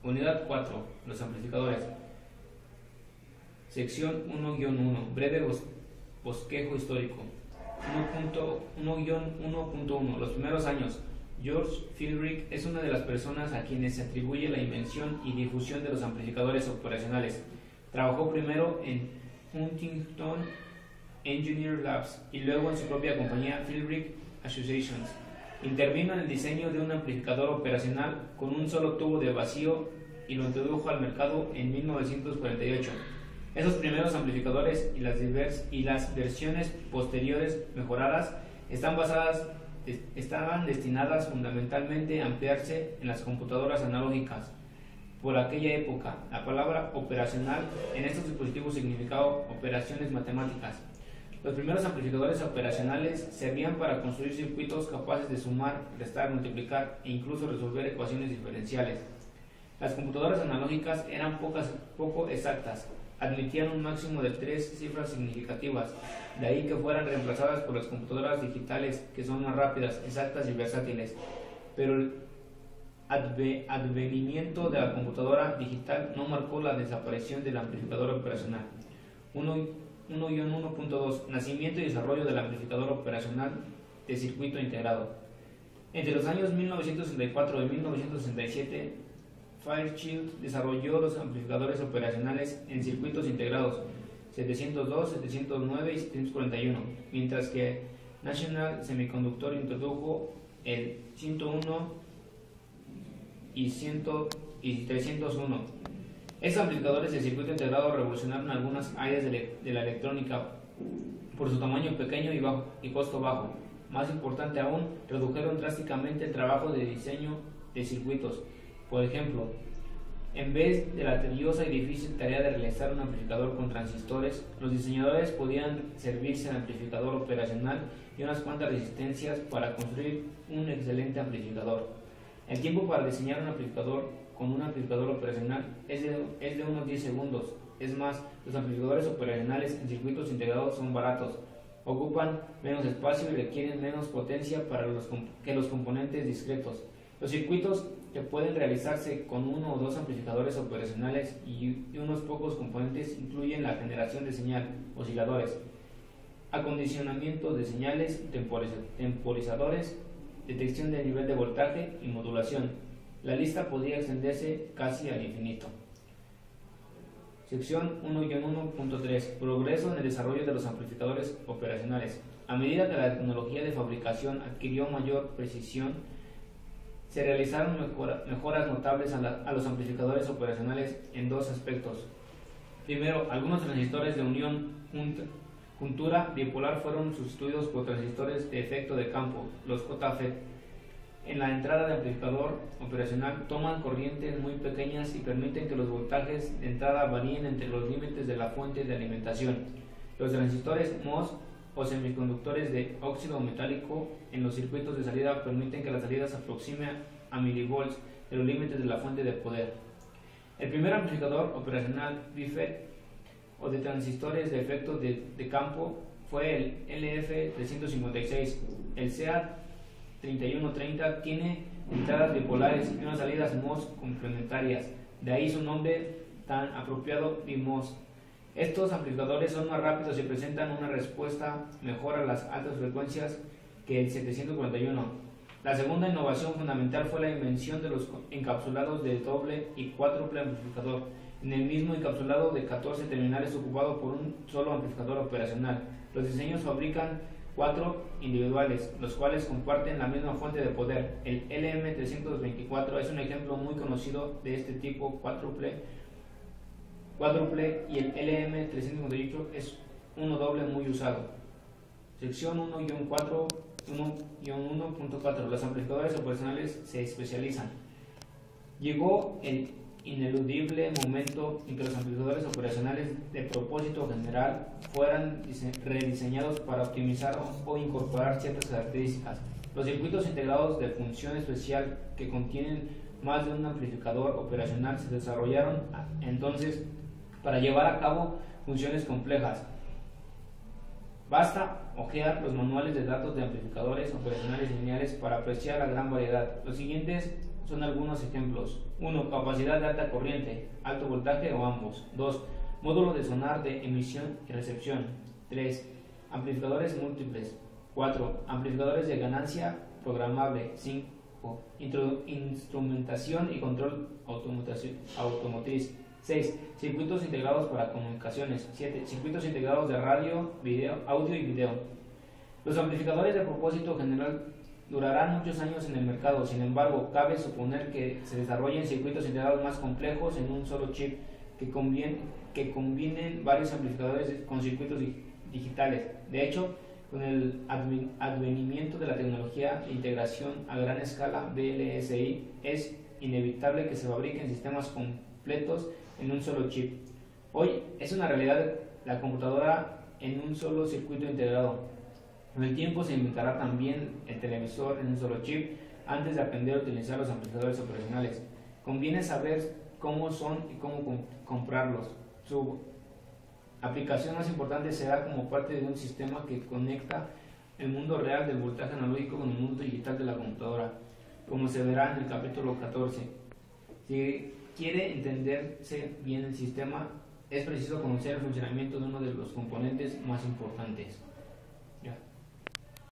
Unidad 4. Los amplificadores. Sección 1-1. Breve bosquejo histórico. 1.1. Los primeros años. George Philbrick es una de las personas a quienes se atribuye la invención y difusión de los amplificadores operacionales. Trabajó primero en Huntington Engineer Labs y luego en su propia compañía Philbrick Associations. Intervino en el diseño de un amplificador operacional con un solo tubo de vacío y lo introdujo al mercado en 1948. Esos primeros amplificadores y las versiones posteriores mejoradas estaban destinadas fundamentalmente a emplearse en las computadoras analógicas. Por aquella época, la palabra operacional en estos dispositivos significaba operaciones matemáticas. Los primeros amplificadores operacionales servían para construir circuitos capaces de sumar, restar, multiplicar e incluso resolver ecuaciones diferenciales. Las computadoras analógicas eran poco exactas, admitían un máximo de 3 cifras significativas, de ahí que fueran reemplazadas por las computadoras digitales, que son más rápidas, exactas y versátiles. Pero el advenimiento de la computadora digital no marcó la desaparición del amplificador operacional. 1-1.2 Nacimiento y desarrollo del amplificador operacional de circuito integrado. Entre los años 1964 y 1967, Fairchild desarrolló los amplificadores operacionales en circuitos integrados 702, 709 y 741, mientras que National Semiconductor introdujo el 101 y 301. Estos amplificadores de circuito integrado revolucionaron algunas áreas de la electrónica por su tamaño pequeño y costo bajo. Más importante aún, redujeron drásticamente el trabajo de diseño de circuitos. Por ejemplo, en vez de la tediosa y difícil tarea de realizar un amplificador con transistores, los diseñadores podían servirse del amplificador operacional y unas cuantas resistencias para construir un excelente amplificador. El tiempo para diseñar un amplificador con un amplificador operacional es de unos 10 segundos. Es más, los amplificadores operacionales en circuitos integrados son baratos, ocupan menos espacio y requieren menos potencia que los componentes discretos. Los circuitos que pueden realizarse con uno o dos amplificadores operacionales y unos pocos componentes incluyen la generación de señal, osciladores, acondicionamiento de señales, temporizadores, detección del nivel de voltaje y modulación. La lista podría extenderse casi al infinito. Sección 1-1.3 Progreso en el desarrollo de los amplificadores operacionales. A medida que la tecnología de fabricación adquirió mayor precisión, se realizaron mejoras notables a los amplificadores operacionales en dos aspectos. Primero, algunos transistores de unión juntura bipolar fueron sustituidos por transistores de efecto de campo, los JFET. En la entrada de amplificador operacional toman corrientes muy pequeñas y permiten que los voltajes de entrada varíen entre los límites de la fuente de alimentación. Los transistores MOS o semiconductores de óxido metálico en los circuitos de salida permiten que la salida se aproxime a milivolts de los límites de la fuente de poder. El primer amplificador operacional BIFET o de transistores de efecto de campo fue el LF356. El CA3130 tiene entradas bipolares y unas salidas MOS complementarias, de ahí su nombre tan apropiado BIMOS. Estos amplificadores son más rápidos y presentan una respuesta mejor a las altas frecuencias que el 741. La segunda innovación fundamental fue la invención de los encapsulados de doble y cuádruple amplificador. En el mismo encapsulado de 14 terminales ocupado por un solo amplificador operacional. Los diseños fabrican 4 individuales, los cuales comparten la misma fuente de poder. El LM324 es un ejemplo muy conocido de este tipo cuádruple y el LM358 es uno doble muy usado. Sección 1-1.4 Los amplificadores operacionales se especializan. Llegó el ineludible momento en que los amplificadores operacionales de propósito general fueran rediseñados para optimizar o incorporar ciertas características. Los circuitos integrados de función especial que contienen más de un amplificador operacional se desarrollaron entonces para llevar a cabo funciones complejas. Basta hojear los manuales de datos de amplificadores operacionales lineales para apreciar la gran variedad. Los siguientes son algunos ejemplos. 1. Capacidad de alta corriente, alto voltaje o ambos. 2. Módulo de sonar de emisión y recepción. 3. Amplificadores múltiples. 4. Amplificadores de ganancia programable. 5. Instrumentación y control automotriz. 6. Circuitos integrados para comunicaciones. 7. Circuitos integrados de radio, audio y video. Los amplificadores de propósito general durarán muchos años en el mercado. Sin embargo, cabe suponer que se desarrollen circuitos integrados más complejos en un solo chip que combinen varios amplificadores con circuitos digitales. De hecho, con el advenimiento de la tecnología de integración a gran escala VLSI, es inevitable que se fabriquen sistemas completos en un solo chip. Hoy es una realidad la computadora en un solo circuito integrado. Con el tiempo se inventará también el televisor en un solo chip antes de aprender a utilizar los amplificadores operacionales. Conviene saber cómo son y cómo comprarlos. Su aplicación más importante será como parte de un sistema que conecta el mundo real del voltaje analógico con el mundo digital de la computadora, como se verá en el capítulo 14. Si quiere entenderse bien el sistema, es preciso conocer el funcionamiento de uno de los componentes más importantes.